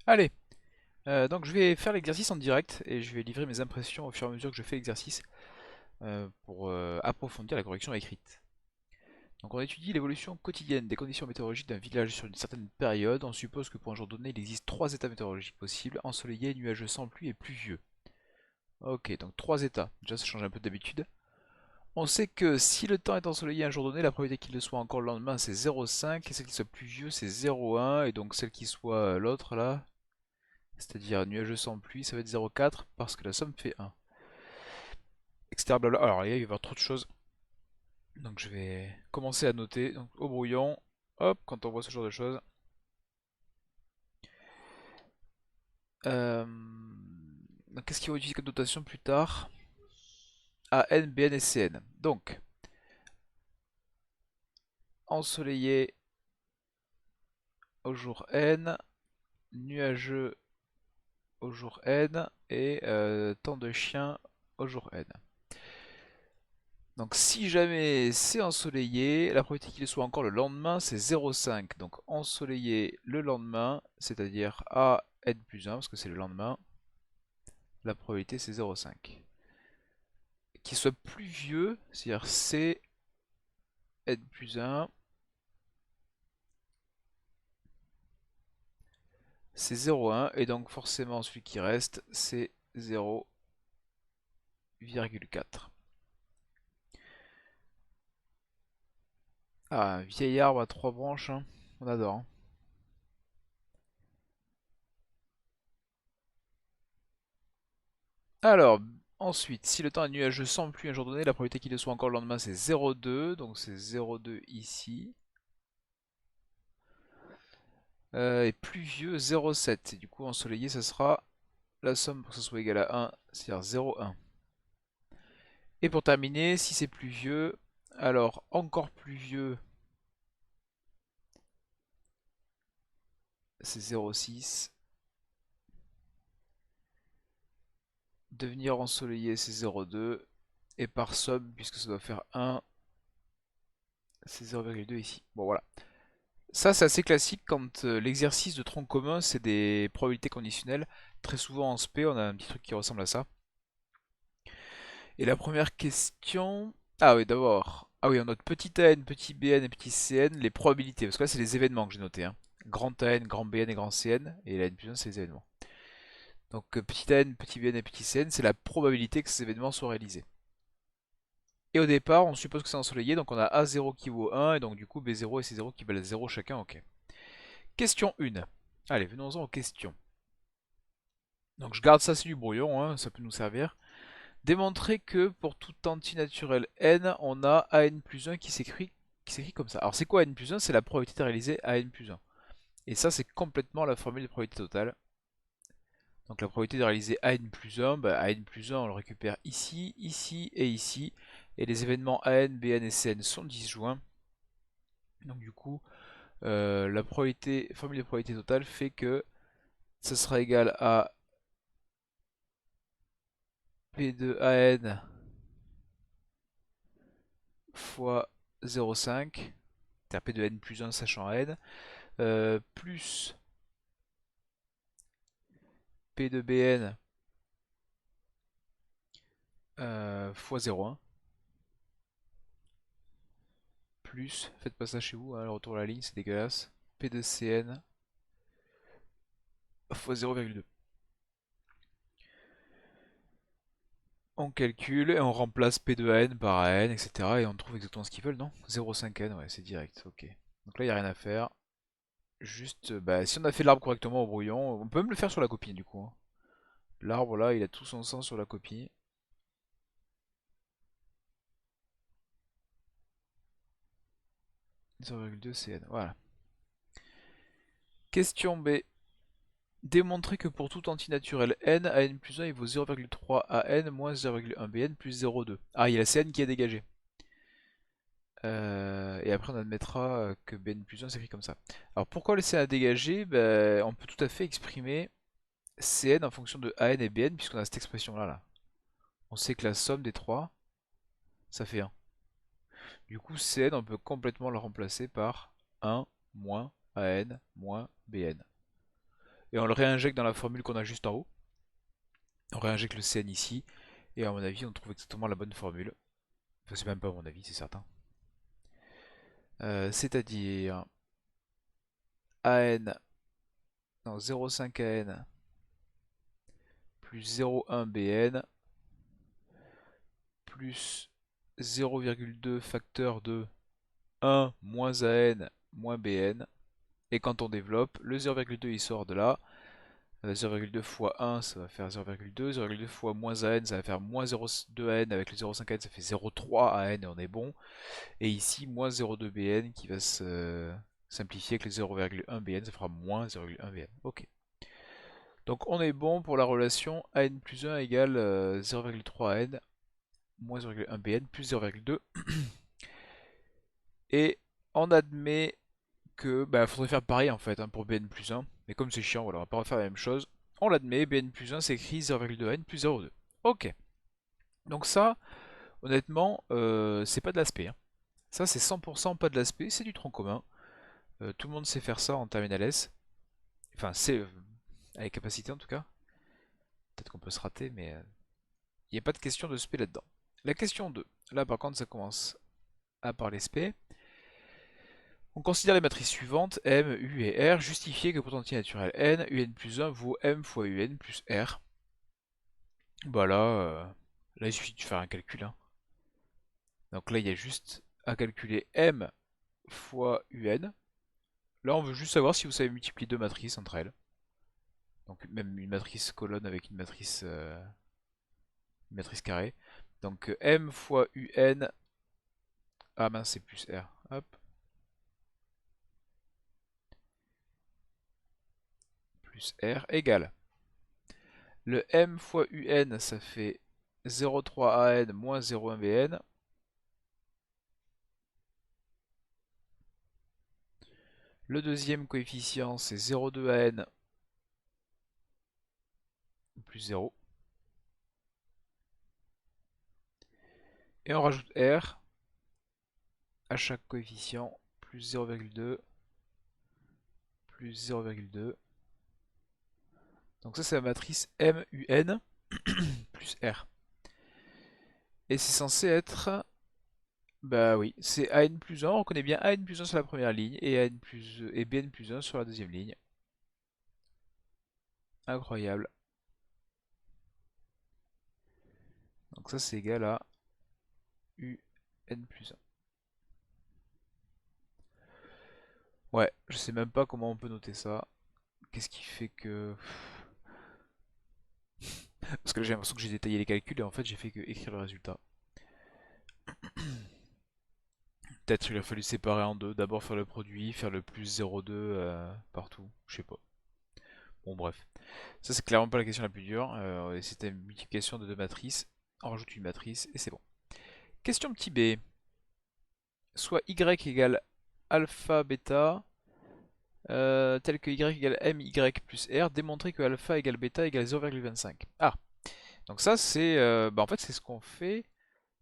Allez, donc je vais faire l'exercice en direct et je vais livrer mes impressions au fur et à mesure que je fais l'exercice pour approfondir la correction écrite. Donc on étudie l'évolution quotidienne des conditions météorologiques d'un village sur une certaine période. On suppose que pour un jour donné, il existe trois états météorologiques possibles, ensoleillé, nuageux sans pluie et pluvieux. Ok, donc trois états. Déjà ça change un peu d'habitude. On sait que si le temps est ensoleillé un jour donné, la probabilité qu'il le soit encore le lendemain c'est 0,5 et celle qui soit pluvieux c'est 0,1 et donc celle qui soit l'autre là, c'est-à-dire nuageux sans pluie, ça va être 0,4 parce que la somme fait 1. Etc. Blabla. Alors, il va y avoir trop de choses. Donc, je vais commencer à noter. Donc, au brouillon, hop, quand on voit ce genre de choses. Euh, donc, qu'est-ce qu'ils vont utiliser comme notation plus tard? AN, BN et CN. Donc, ensoleillé au jour N, nuageux au jour N et temps de chien au jour N. Donc si jamais c'est ensoleillé, la probabilité qu'il soit encore le lendemain, c'est 0,5. Donc ensoleillé le lendemain, c'est-à-dire A n plus 1, parce que c'est le lendemain, la probabilité c'est 0,5. Qu'il soit pluvieux, c'est-à-dire C n plus 1, c'est 0,1, et donc forcément celui qui reste, c'est 0,4. Ah, un vieil arbre à trois branches, hein. On adore, hein. Alors, ensuite, si le temps est nuageux sans pluie un jour donné, la probabilité qu'il le soit encore le lendemain, c'est 0,2. Donc c'est 0,2 ici. Et pluvieux, 0,7. Et du coup, ensoleillé, ça sera la somme pour que ce soit égal à 1, c'est-à-dire 0,1. Et pour terminer, si c'est pluvieux, alors encore pluvieux, c'est 0,6. Devenir ensoleillé, c'est 0,2. Et par somme, puisque ça doit faire 1, c'est 0,2 ici. Bon, voilà. Ça, c'est assez classique quand l'exercice de tronc commun, c'est des probabilités conditionnelles. Très souvent en SP, on a un petit truc qui ressemble à ça. Et la première question... Ah oui, d'abord. Ah oui, on note petit an, petit bn et petit cn, les probabilités. Parce que là, c'est les événements que j'ai notés, hein. Grand an, grand bn et grand cn. Et la n plus 1, c'est les événements. Donc petit an, petit bn et petit cn, c'est la probabilité que ces événements soient réalisés. Et au départ, on suppose que c'est ensoleillé, donc on a A0 qui vaut 1, et donc du coup B0 et C0 qui valent 0 chacun, ok. Question 1. Allez, venons-en aux questions. Donc je garde ça, c'est du brouillon, hein, ça peut nous servir. Démontrer que pour tout antinaturel n, on a an plus 1 qui s'écrit comme ça. Alors c'est quoi n plus 1? C'est la probabilité de réaliser an plus 1. Et ça, c'est complètement la formule de probabilité totale. Donc la probabilité de réaliser an plus 1, bah, an plus 1, on le récupère ici, ici et ici. Et les événements an, bn et cn sont disjoints. Donc du coup, la formule de probabilité totale fait que ça sera égal à p de an fois 0,5, c'est-à-dire P de n plus 1 sachant n, plus P de Bn fois 0,1, plus, faites pas ça chez vous, hein, le retour à la ligne c'est dégueulasse, P de Cn fois 0,2. On calcule et on remplace P de n par n, etc. Et on trouve exactement ce qu'ils veulent, non? 0,5 n, ouais, c'est direct, ok. Donc là, il n'y a rien à faire. Juste, bah, si on a fait l'arbre correctement au brouillon, on peut même le faire sur la copie du coup, hein. L'arbre là, il a tout son sens sur la copie. 0,2 Cn, voilà. Question B. Démontrer que pour tout antinaturel n, à n plus 1 il vaut 0,3 à n moins 0,1 bn plus 0,2. Ah, il y a la Cn qui est dégagée. Et après on admettra que bn plus 1 s'écrit comme ça. Alors pourquoi le Cn a dégagé? Ben, on peut tout à fait exprimer Cn en fonction de an et bn puisqu'on a cette expression là, là. On sait que la somme des trois, ça fait 1. Du coup Cn on peut complètement le remplacer par 1 moins an moins bn. et on le réinjecte dans la formule qu'on a juste en haut. On réinjecte le Cn ici, et à mon avis, on trouve exactement la bonne formule. Enfin, c'est même pas à mon avis, c'est certain. C'est-à-dire AN, non, 0,5 AN plus 0,1 BN plus 0,2 facteur de 1 moins AN moins BN. Et quand on développe, le 0,2 il sort de là. 0,2 fois 1 ça va faire 0,2. 0,2 fois moins AN ça va faire moins 0,2 AN. Avec le 0,5 AN ça fait 0,3 AN et on est bon. Et ici moins 0,2 BN qui va se simplifier avec le 0,1 BN, ça fera moins 0,1 BN. Ok. Donc on est bon pour la relation AN plus 1 égale 0,3 AN moins 0,1 BN plus 0,2. Et on admet que faudrait faire pareil en fait hein, pour Bn plus 1. Mais comme c'est chiant, voilà, on va pas refaire la même chose. On l'admet, Bn plus 1 s'écrit 0,2 N plus 0,2. Ok. Donc ça, honnêtement, c'est pas de l'aspect. Hein. Ça, c'est 100% pas de l'aspect, c'est du tronc commun. Tout le monde sait faire ça en terminal S. Enfin, c'est avec capacité en tout cas. Peut-être qu'on peut se rater, mais il n'y a pas de question de spé là-dedans. La question 2. Là, par contre, ça commence à parler spé. On considère les matrices suivantes, M, U et R, justifiées que potentiel naturel n, un plus 1 vaut m fois un plus r. Bah là il suffit de faire un calcul. Hein. Donc là il y a juste à calculer m fois un. Là on veut juste savoir si vous savez multiplier deux matrices entre elles. Donc même une matrice colonne avec une matrice carrée. Donc m fois un. Ah mince c'est plus r. Hop. Plus r égale. Le m fois un ça fait 0,3 an moins 0,1 bn. Le deuxième coefficient c'est 0,2 an plus 0. Et on rajoute r à chaque coefficient plus 0,2 plus 0,2. Donc ça c'est la matrice MUN plus R. Et c'est censé être... Bah oui, c'est AN plus 1, on reconnaît bien AN plus 1 sur la première ligne et BN plus 1 sur la deuxième ligne. Incroyable. Donc ça c'est égal à UN plus 1. Ouais, je sais même pas comment on peut noter ça. Qu'est-ce qui fait que... Parce que là j'ai l'impression que j'ai détaillé les calculs et en fait j'ai fait que écrire le résultat. Peut-être qu'il a fallu séparer en deux, d'abord faire le produit, faire le plus 0,2 partout, je sais pas. Bon bref, ça c'est clairement pas la question la plus dure, c'était une multiplication de deux matrices, on rajoute une matrice et c'est bon. Question petit b, soit y égale alpha bêta, tel que y égale my plus r, démontrer que alpha égale bêta égale 0,25. Ah, donc ça c'est, en fait c'est ce qu'on fait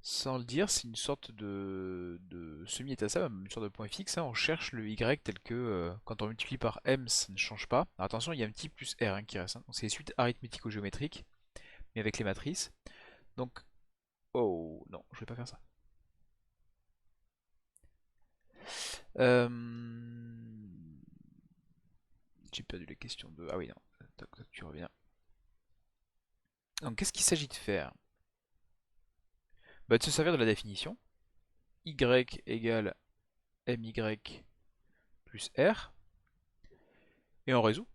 sans le dire, c'est une sorte de semi-état ça, une sorte de point fixe. Hein. On cherche le y tel que quand on multiplie par m, ça ne change pas. Alors attention, il y a un petit plus r hein, qui reste. Hein. Donc c'est les suites arithmético-géométriques, mais avec les matrices. Donc, oh non, je vais pas faire ça. Euh, J'ai perdu la question de... Ah oui, non, tac, tac, tu reviens. Donc qu'est-ce qu'il s'agit de faire? Bah, de se servir de la définition. Y égale my plus r. Et on résout.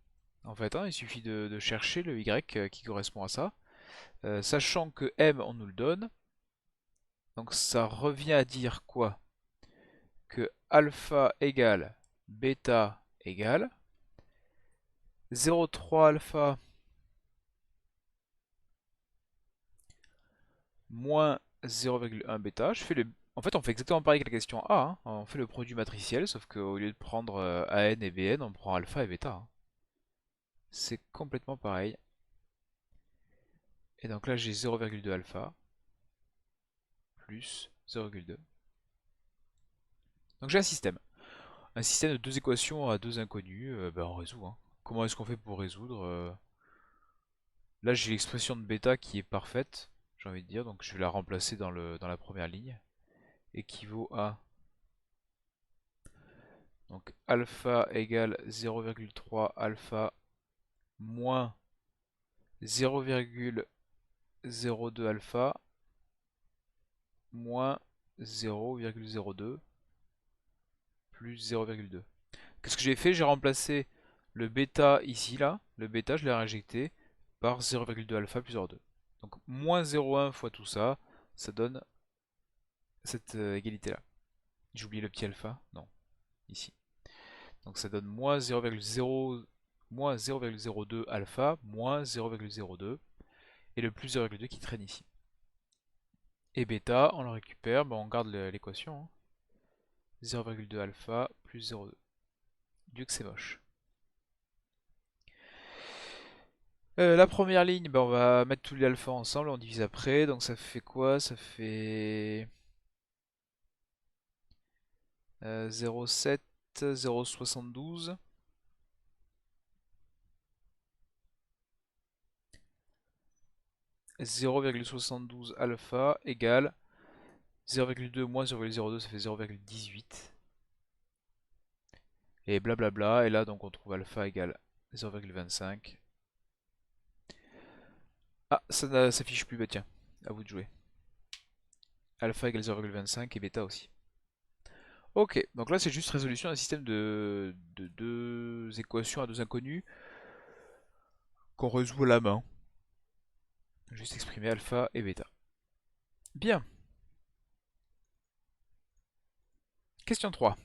En fait, hein, il suffit de chercher le y qui correspond à ça. Sachant que m, on nous le donne. Donc ça revient à dire quoi? Que alpha égale bêta égale 0,3 alpha moins 0,1 bêta. En fait, on fait exactement pareil que la question A. Hein. On fait le produit matriciel, sauf qu'au lieu de prendre AN et BN, on prend alpha et bêta. Hein. C'est complètement pareil. Et donc là, j'ai 0,2 alpha plus 0,2. Donc j'ai un système. Un système de deux équations à deux inconnus, on résout. Hein. comment est-ce qu'on fait pour résoudre? Là, j'ai l'expression de bêta qui est parfaite, j'ai envie de dire, donc je vais la remplacer dans la première ligne. Équivaut à donc alpha égale 0,3 alpha moins 0,02 alpha moins 0,02 plus 0,2. Qu'est-ce que j'ai fait? J'ai remplacé le bêta ici, là. Le bêta, je l'ai réinjecté par 0,2 alpha plus 0,2. Donc moins 0,1 fois tout ça, ça donne cette égalité-là. J'ai oublié le petit alpha? Non, ici. Donc ça donne moins 0,02 alpha moins 0,02 et le plus 0,2 qui traîne ici. Et bêta, on le récupère, on garde l'équation. Hein. 0,2 alpha plus 0,2. Dieu que c'est moche. La première ligne, on va mettre tous les alphas ensemble, on divise après, donc ça fait quoi? Ça fait 0,7, 0,72. 0,72 alpha égale 0,2 moins 0,02, ça fait 0,18. Et blablabla, et là donc on trouve alpha égale 0,25. Ah, ça ne s'affiche plus, bah tiens, à vous de jouer. Alpha égale 0,25 et bêta aussi. Ok, donc là c'est juste résolution d'un système de deux équations à deux inconnus qu'on résout à la main. Juste exprimer alpha et bêta. Bien. Question 3.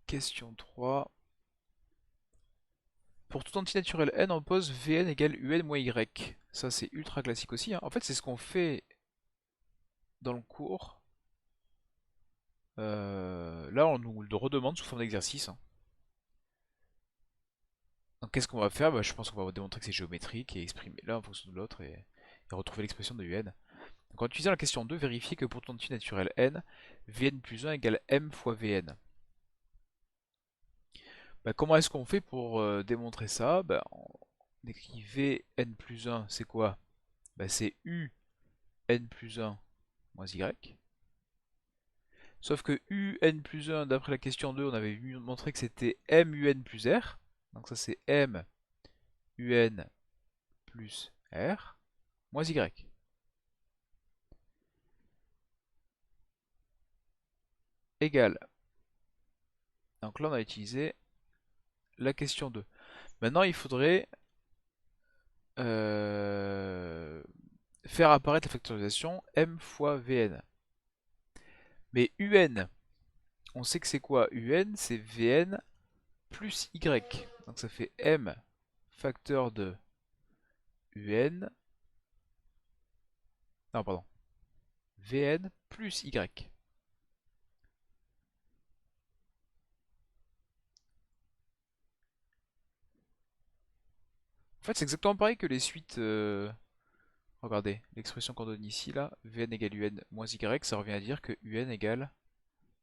Question 3. Pour tout antinaturel n, on pose Vn égale Un moins Y. Ça c'est ultra classique aussi. Hein. En fait c'est ce qu'on fait dans le cours. Là on nous le redemande sous forme d'exercice. Hein. Donc qu'est-ce qu'on va faire? Je pense qu'on va démontrer que c'est géométrique et exprimer l'un en fonction de l'autre et retrouver l'expression de Un. Donc en utilisant la question 2, vérifier que pour tout antinaturel n, Vn plus 1 égale m fois Vn. Comment est-ce qu'on fait pour démontrer ça? On écrit Vn plus 1, c'est quoi? C'est Un plus 1 moins Y. Sauf que Un plus 1, d'après la question 2, on avait montré que c'était MUN plus R. Donc ça c'est MUN plus R moins Y. Égale. Donc là on a utilisé la question 2. Maintenant il faudrait faire apparaître la factorisation M fois Vn. Mais UN, on sait que c'est quoi? UN, c'est Vn plus Y. Donc ça fait M facteur de UN. Non, pardon. Vn plus Y. En fait, c'est exactement pareil que les suites. Regardez, l'expression qu'on donne ici, là, Vn égale Un moins Y, ça revient à dire que Un égale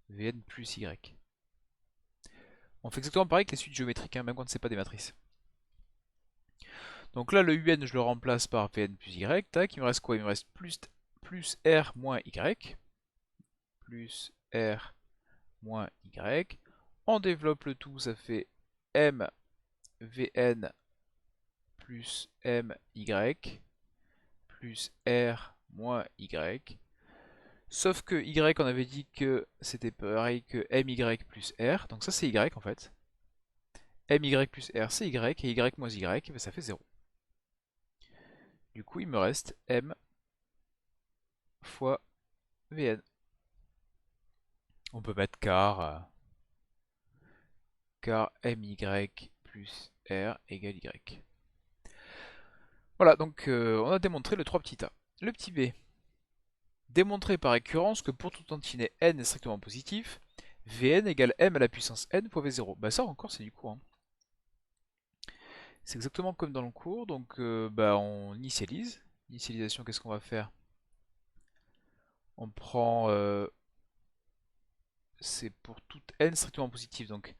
Vn plus Y. On fait exactement pareil que les suites géométriques, hein, même quand c'est pas des matrices. Donc là, le UN, je le remplace par Vn plus Y. Tac, il me reste quoi? Il me reste plus R moins Y. Plus R moins Y. On développe le tout, ça fait M Vn plus MY plus R moins Y. Sauf que Y, on avait dit que c'était pareil que MY plus R. Donc ça, c'est Y en fait. MY plus R, c'est Y. Et Y moins Y, ça fait 0. Du coup, il me reste M fois Vn. On peut mettre car MY plus R égale Y. Voilà, donc on a démontré le 3 petits a. Le petit b. Démontrer par récurrence que pour tout tantinet n est strictement positif, Vn égale m à la puissance n fois V0. Ça encore c'est du cours. Hein. C'est exactement comme dans le cours, donc on initialise. Initialisation, qu'est-ce qu'on va faire? On prend c'est pour toute n strictement positive. Donc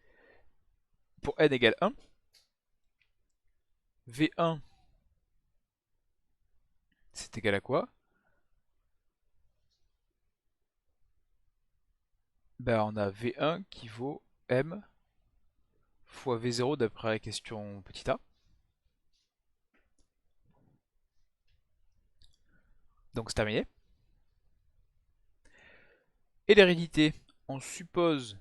pour n égale 1, V1 c'est égal à quoi? Ben on a V1 qui vaut M fois V0 d'après la question petit a. Donc c'est terminé. Et l'hérédité, on supposons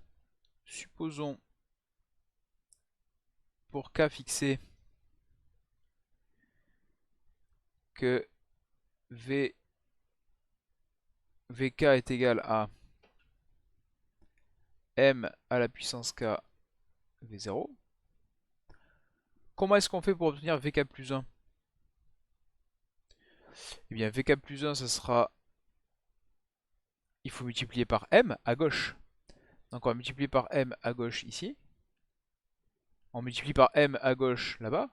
pour k fixé que Vk est égal à M à la puissance k V0. Comment est-ce qu'on fait pour obtenir Vk plus 1? Eh bien Vk plus 1 ça sera, il faut multiplier par M à gauche. Donc on va multiplier par M à gauche ici. On multiplie par M à gauche là-bas.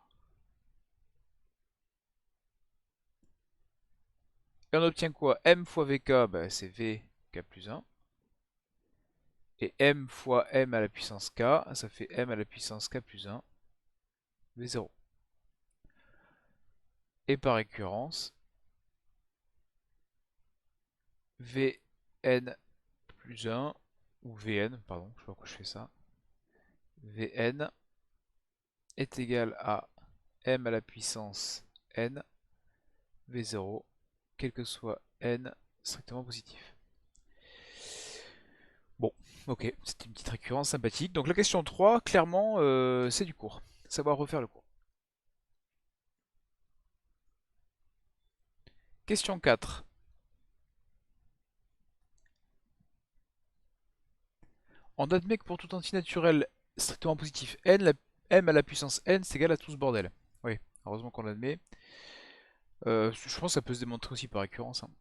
Et on obtient quoi? M fois Vk, bah, c'est Vk plus 1. Et M fois M à la puissance k, ça fait M à la puissance k plus 1, V0. Et par récurrence, Vn plus 1, ou Vn, pardon, je sais pas pourquoi je fais ça. Vn est égal à M à la puissance n, V0, quel que soit n strictement positif. Bon, ok, c'était une petite récurrence sympathique. Donc la question 3, clairement, c'est du cours. Savoir refaire le cours. Question 4. On admet que pour tout entier naturel strictement positif m à la puissance n c'est égal à tout ce bordel. Oui, heureusement qu'on l'admet. Je pense que ça peut se démontrer aussi par récurrence, hein.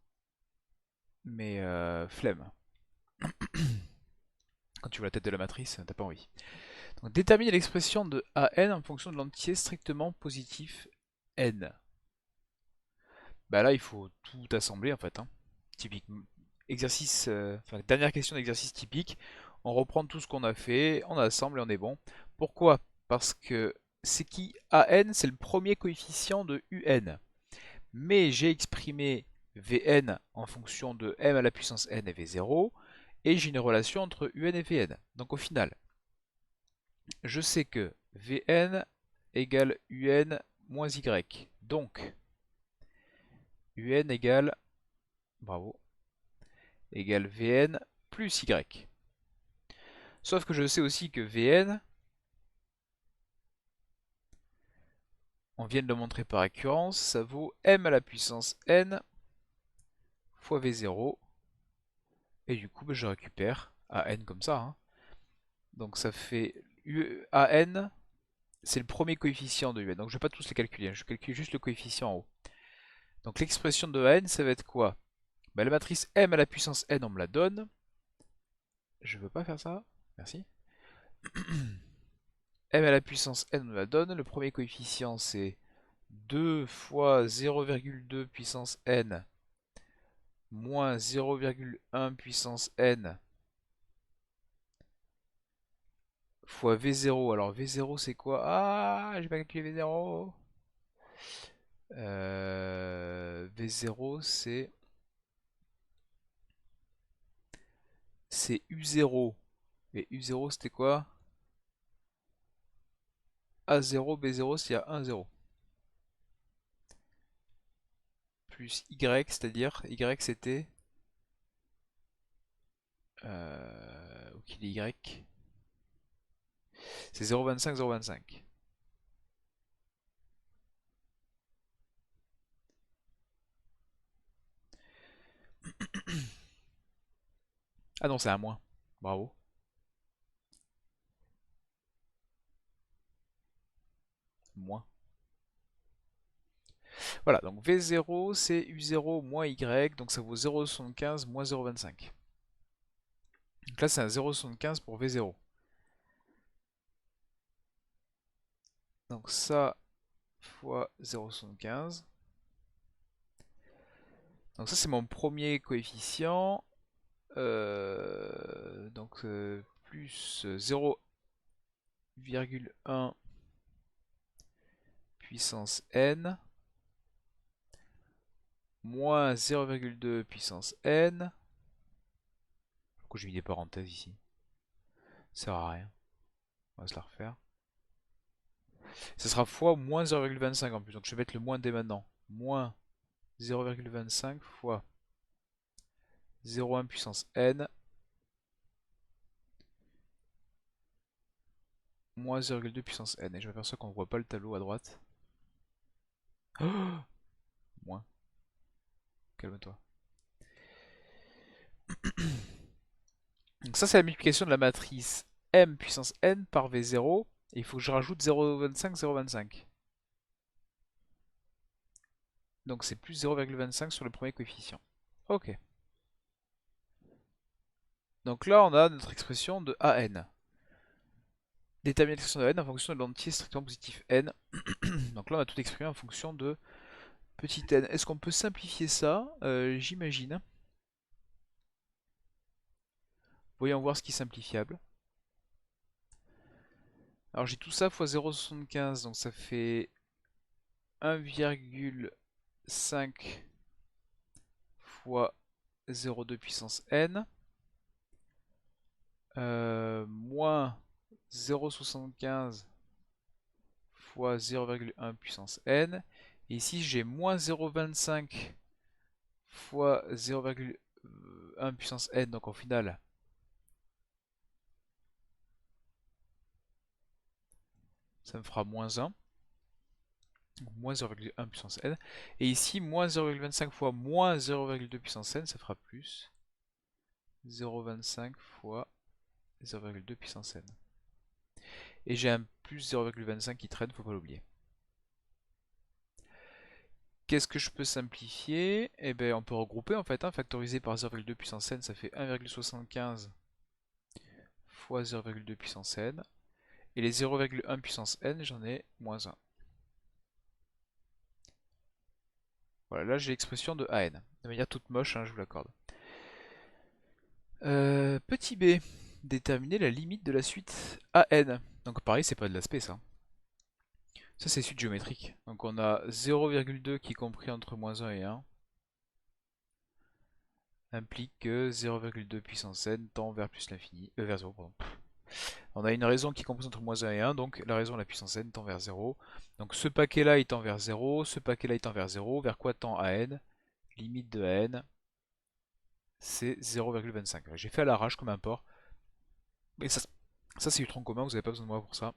Mais flemme. Quand tu vois la tête de la matrice, t'as pas envie. Donc déterminer l'expression de AN en fonction de l'entier strictement positif n. Bah là il faut tout assembler en fait, hein. Typiquement, exercice, enfin dernière question d'exercice typique. On reprend tout ce qu'on a fait, on assemble et on est bon. Pourquoi? Parce que c'est qui AN, c'est le premier coefficient de UN. Mais j'ai exprimé Vn en fonction de m à la puissance n et V0, et j'ai une relation entre UN et Vn. Donc au final, je sais que Vn égale UN moins Y. Donc, UN égale, bravo, égale Vn plus Y. Sauf que je sais aussi que Vn, on vient de le montrer par récurrence, ça vaut m à la puissance n fois V0. Et du coup, bah, je récupère AN comme ça, hein. Donc ça fait AN, c'est le premier coefficient de UN. Donc je ne vais pas tous les calculer, hein. Je calcule juste le coefficient en haut. Donc l'expression de AN, ça va être quoi? Bah, la matrice M à la puissance N, on me la donne. Je veux pas faire ça. Merci. M à la puissance N, on me la donne. Le premier coefficient, c'est 2 fois 0,2 puissance N moins 0,1 puissance N fois V0. Alors V0 c'est quoi? Ah, j'ai pas calculé V0. V0 c'est U0. Et U0 c'était quoi? A0, B0 c'est à 1, 0. Plus Y, c'est-à-dire Y c'était... ok, Y. C'est 0,25, 0,25. Ah non, c'est un moins. Bravo. Moins. Voilà, donc V0 c'est U0 moins Y, donc ça vaut 0,75 moins 0,25. Donc là c'est un 0,75 pour V0. Donc ça fois 0,75. Donc ça c'est mon premier coefficient. Donc plus 0,1 puissance n moins 0,2 puissance n. Pourquoi j'ai mis des parenthèses ici? Ça sert à rien. On va se la refaire. Ça sera fois moins 0,25 en plus. Donc je vais mettre le moins dès maintenant. Moins 0,25 fois 0,1 puissance n moins 0,2 puissance n. Et je m'aperçois qu'on ne voit pas le tableau à droite. Oh, moins. Calme-toi. Donc ça c'est la multiplication de la matrice m puissance n par v0. Et il faut que je rajoute 0,25, 0,25. Donc c'est plus 0,25 sur le premier coefficient. Ok. Donc là on a notre expression de an. Déterminer l'expression de n en fonction de l'entier strictement positif n. Donc là on a tout exprimé en fonction de petit n. Est-ce qu'on peut simplifier ça? J'imagine. Voyons voir ce qui est simplifiable. Alors j'ai tout ça fois 0,75, donc ça fait 1,5 fois 0,2 puissance n, moins 0,75 fois 0,1 puissance n. Et ici j'ai moins 0,25 fois 0,1 puissance n, donc au final ça me fera moins 1. Moins 0,1 puissance n. Et ici, moins 0,25 fois moins 0,2 puissance n, ça fera plus 0,25 fois 0,2 puissance n. Et j'ai un plus 0,25 qui traîne, faut pas l'oublier. Qu'est-ce que je peux simplifier? Eh bien, on peut regrouper en fait. Factoriser par 0,2 puissance n, ça fait 1,75 fois 0,2 puissance n. Et les 0,1 puissance n, j'en ai moins 1. Voilà, là j'ai l'expression de an. De manière toute moche, je vous l'accorde. Petit b, déterminer la limite de la suite an. Donc pareil, c'est pas de l'aspect ça. Ça c'est suite géométrique. Donc on a 0,2 qui est compris entre moins 1 et 1. Implique que 0,2 puissance n tend vers plus l'infini. Vers 0, pardon. On a une raison qui est comprise entre moins 1 et 1, donc la raison de la puissance n tend vers 0. Donc ce paquet là il tend vers 0, ce paquet là il tend vers 0. Vers quoi tend an? Limite de an, c'est 0,25. J'ai fait à l'arrache comme import. Mais ça c'est du tronc commun, vous n'avez pas besoin de moi pour ça.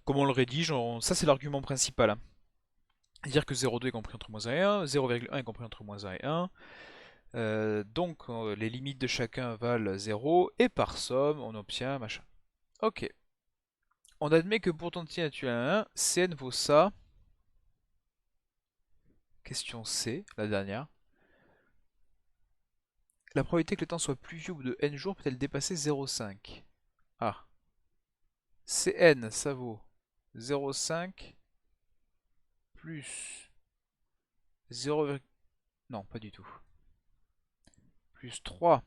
Comment on le rédige? Ça c'est l'argument principal. Dire que 0,2 est compris entre moins 1 et 1, 0,1 est compris entre moins 1 et 1. Donc les limites de chacun valent 0, et par somme on obtient machin. Ok. On admet que pour entier naturel à 1, Cn vaut ça. Question C, la dernière. La probabilité que le temps soit pluvieux de n jours peut-elle dépasser 0,5? Ah. Cn, ça vaut 0,5 plus 0, non, pas du tout. Plus 3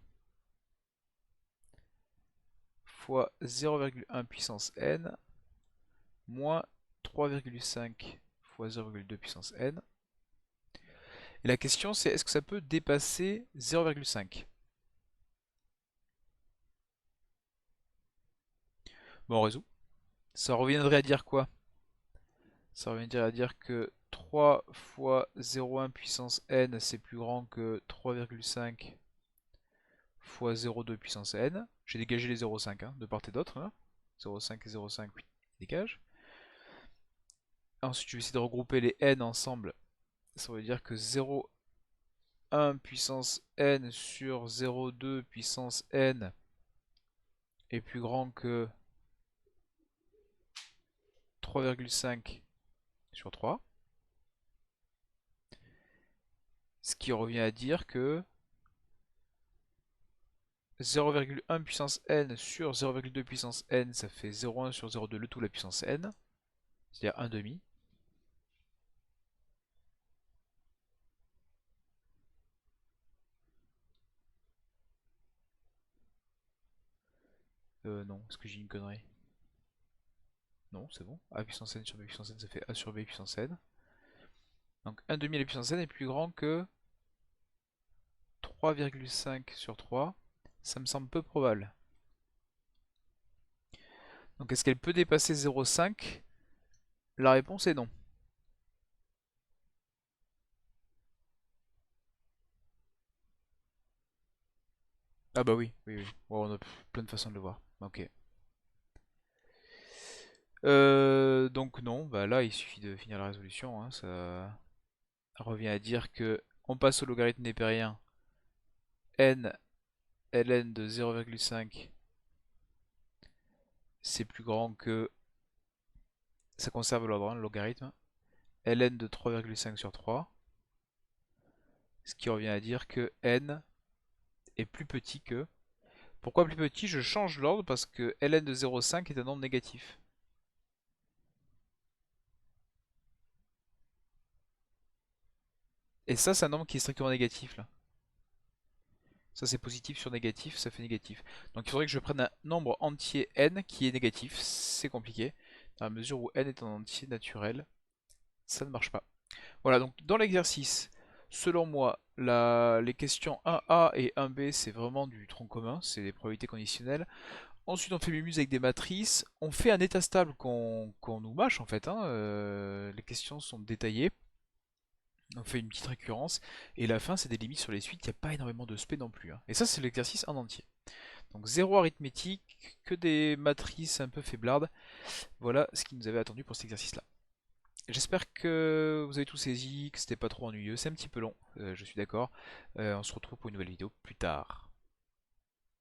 fois 0,1 puissance n moins 3,5 fois 0,2 puissance n. Et la question c'est est-ce que ça peut dépasser 0,5? Bon, on résout. Ça reviendrait à dire quoi? Ça reviendrait à dire que 3 fois 0,1 puissance n c'est plus grand que 3,5 fois 0,2 puissance n. J'ai dégagé les 0,5 de part et d'autre. 0,5 et 0,5, oui, dégage. Ensuite, je vais essayer de regrouper les n ensemble. Ça veut dire que 0,1 puissance n sur 0,2 puissance n est plus grand que 3,5 sur 3. Ce qui revient à dire que 0,1 puissance n sur 0,2 puissance n, ça fait 0,1 sur 0,2 le tout la puissance n, c'est-à-dire 1 demi. Non, est-ce que j'ai une connerie? Non, c'est bon. A puissance n sur b puissance n, ça fait a sur b puissance n. Donc 1 demi à la puissance n est plus grand que 3,5 sur 3. Ça me semble peu probable. Donc est-ce qu'elle peut dépasser 0,5? La réponse est non. Ah bah oui, oui, oui. Bon, on a plein de façons de le voir. Ok. Donc non, bah là il suffit de finir la résolution, hein. Ça revient à dire que on passe au logarithme népérien n ln de 0,5 c'est plus grand que, ça conserve l'ordre, hein, le logarithme, ln de 3,5 sur 3, ce qui revient à dire que n est plus petit que... Pourquoi plus petit? Je change l'ordre parce que ln de 0,5 est un nombre négatif. Et ça, c'est un nombre qui est strictement négatif là. Ça c'est positif sur négatif, ça fait négatif. Donc il faudrait que je prenne un nombre entier n qui est négatif. C'est compliqué. Dans la mesure où n est un entier naturel, ça ne marche pas. Voilà, donc dans l'exercice, selon moi, les questions 1A et 1B, c'est vraiment du tronc commun, c'est des probabilités conditionnelles. Ensuite, on fait Mumuse avec des matrices. On fait un état stable qu'on nous mâche en fait, hein. Les questions sont détaillées. On fait une petite récurrence. Et la fin, c'est des limites sur les suites. Il n'y a pas énormément de spé non plus, hein. Et ça, c'est l'exercice en entier. Donc zéro arithmétique, que des matrices un peu faiblardes. Voilà ce qui nous avait attendu pour cet exercice-là. J'espère que vous avez tout saisi, que c'était pas trop ennuyeux. C'est un petit peu long, je suis d'accord. On se retrouve pour une nouvelle vidéo plus tard.